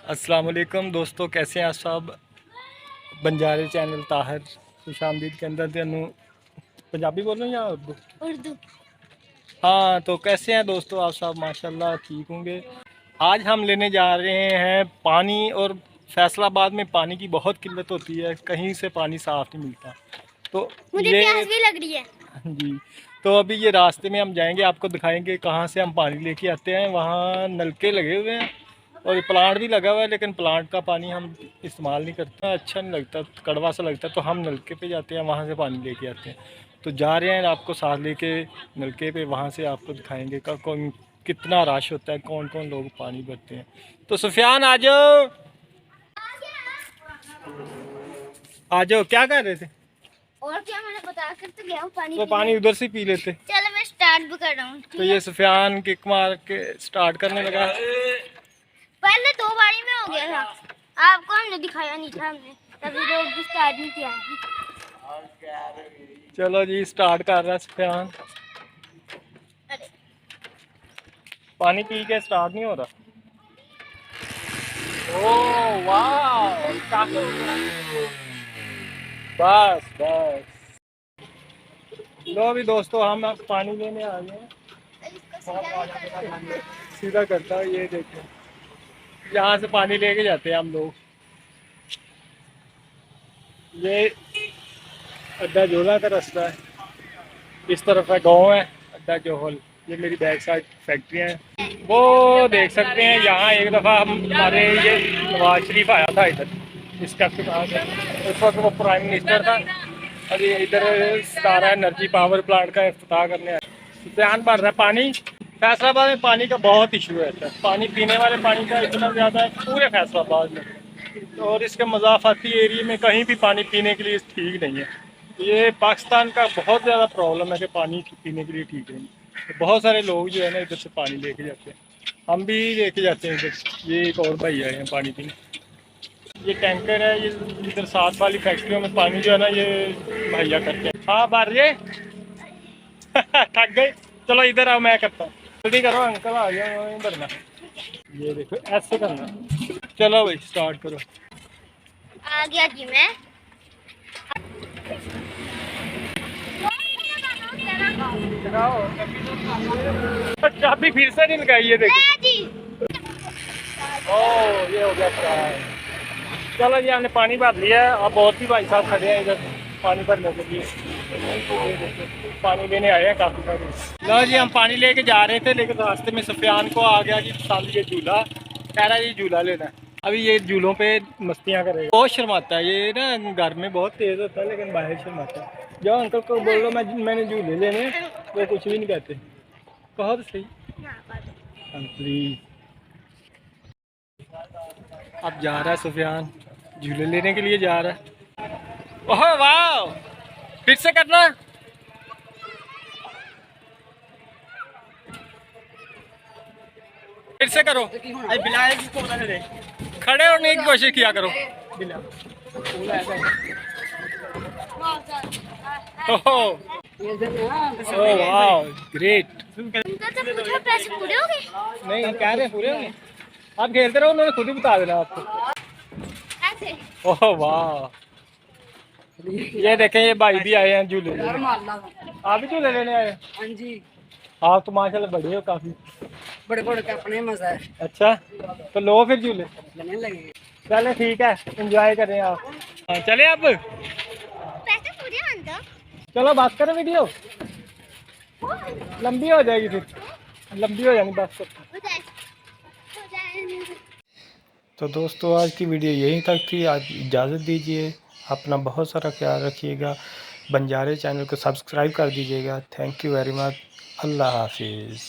अस्सलाम वालेकुम दोस्तों, कैसे हैं आप सब। बंजारे चैनल ताहिर खुशामदीद के अंदर तेनू पंजाबी बोलो या उर्दू। उर्दू। हाँ, तो कैसे हैं दोस्तों आप सब, माशाल्लाह ठीक होंगे। आज हम लेने जा रहे हैं पानी, और फैसलाबाद में पानी की बहुत किल्लत होती है, कहीं से पानी साफ़ नहीं मिलता। तो मुझे ये प्यास भी लग रही है जी, तो अभी ये रास्ते में हम जाएंगे, आपको दिखाएंगे कहाँ से हम पानी लेके आते हैं। वहाँ नलके लगे हुए हैं और ये प्लांट भी लगा हुआ है, लेकिन प्लांट का पानी हम इस्तेमाल नहीं करते, अच्छा नहीं लगता, कड़वा सा लगता है। तो हम नलके पे जाते हैं, वहाँ से पानी लेके आते हैं। तो जा रहे हैं आपको साथ लेके नलके पे, वहाँ से आपको दिखाएंगे का कौन कितना रश होता है, कौन कौन लोग पानी भरते हैं। तो सुफियान आ जाओ, आ जाओ। क्या कर रहे थे? और क्या, मैंने बता कर तो गया हूँ पानी तो पानी उधर से पी लेते। चलो मैं स्टार्ट भी कर रहा हूँ। तो ये सुफियान किक मार के स्टार्ट करने लगा। पहले 2 बारी में हो गया था, आपको हमने दिखाया नहीं था, हमने तभी लोग भी स्टार्ट नहीं किया। चलो जी, स्टार्ट कर रहा है सुफियान। अरे पानी पी के स्टार्ट नहीं हो रहा। ओह वाह, बस बस। लो अभी दोस्तों, हम अब पानी लेने आ गए हैं। सीधा करता है, ये देखो, यहाँ से पानी लेके जाते हैं हम लोग। ये अड्डा जोला का रास्ता है, इस तरफ है गांव है अड्डा जोहल। ये मेरी बैक साइड फैक्ट्रियाँ हैं, वो देख सकते हैं। यहाँ एक दफ़ा हमारे ये नवाज शरीफ आया था इधर, इस कैफे के पास। उस वक्त वो प्राइम मिनिस्टर था, और ये इधर सारा एनर्जी पावर प्लांट का इफ्तिताह करने आया। ध्यान बढ़ रहा है पानी। फैसलाबाद में पानी का बहुत इशू है, पानी पीने वाले पानी का इतना ज़्यादा है पूरे फैसलाबाद में, और इसके मज़ाफ़ाती एरिया में कहीं भी पानी पीने के लिए ठीक नहीं है। ये पाकिस्तान का बहुत ज़्यादा प्रॉब्लम है कि पानी पीने के लिए ठीक नहीं है। तो बहुत सारे लोग जो है ना इधर से पानी लेके जाते हैं, हम भी लेके जाते हैं इधर। ये एक और भाई आए हैं पानी पीने। ये टैंकर है, ये इधर साथ वाली फैक्ट्रियों में पानी जो है ना ये मुहैया करते हैं। हाँ बार ये थक गए। चलो इधर आओ, मैं करता हूँ, जल्दी करो, अंकल आ गया भरना। ये देखो ऐसे करना। चलो भाई स्टार्ट करो। आ गया जी मैं। चाबी फिर से नहीं लगाई, ये देखो। जी ओह ये हो गया फ्राई। चलो जी, हमने पानी भर लिया है। अब बहुत ही भाई साहब खड़े हैं इधर पानी भरने के लिए, पानी लेने आए हैं काफ़ी सारे। लो जी, हम पानी लेके जा रहे थे, लेकिन रास्ते में सुफियान को आ गया कि सामने ये झूला, कह रहा है ये झूला लेना है। अभी ये झूलों पे मस्तियाँ करेगा, बहुत शर्माता है ये ना, घर में बहुत तेज़ होता है लेकिन बाहर शर्माता है। जाओ अंकल को बोल लो मैंने झूले लेने, वो कुछ भी नहीं कहते। कहो तो सही प्लीज। अब जा रहा है सुफियान, झूले लेने के लिए जा रहा है। ओह वाह, फिर से करना। फिर से करो, खड़े होने की कोशिश किया करो। ओह वाह ग्रेट। पैसे पूरे हो गए? नहीं कह रहे पूरे होंगे, आप खेलते रहो, उन्होंने खुद ही बता देना आपको। ऐसे ओह वाह, ये देखें ये भाई भी आए हैं झूले लेने। आप भी झूले लेने आए? हाँ जी, आप तो माशाल्लाह बड़े हो काफी। बड़े बड़े का अपने मजा है, अच्छा, तो लो फिर झूले। लेने लगेंगे। चले ठीक है, एंजॉय करें आप। हाँ चले अब, पैसे पूरे होने दो। चलो बात करें, वीडियो लंबी हो जाएगी, फिर लंबी हो जाएगी बात करते। हो जाए तो दोस्तों आज की वीडियो यहीं तक थी। आज इजाज़त दीजिए, अपना बहुत सारा ख्याल रखिएगा, बंजारे चैनल को सब्सक्राइब कर दीजिएगा। थैंक यू वेरी मच, अल्लाह हाफिज़।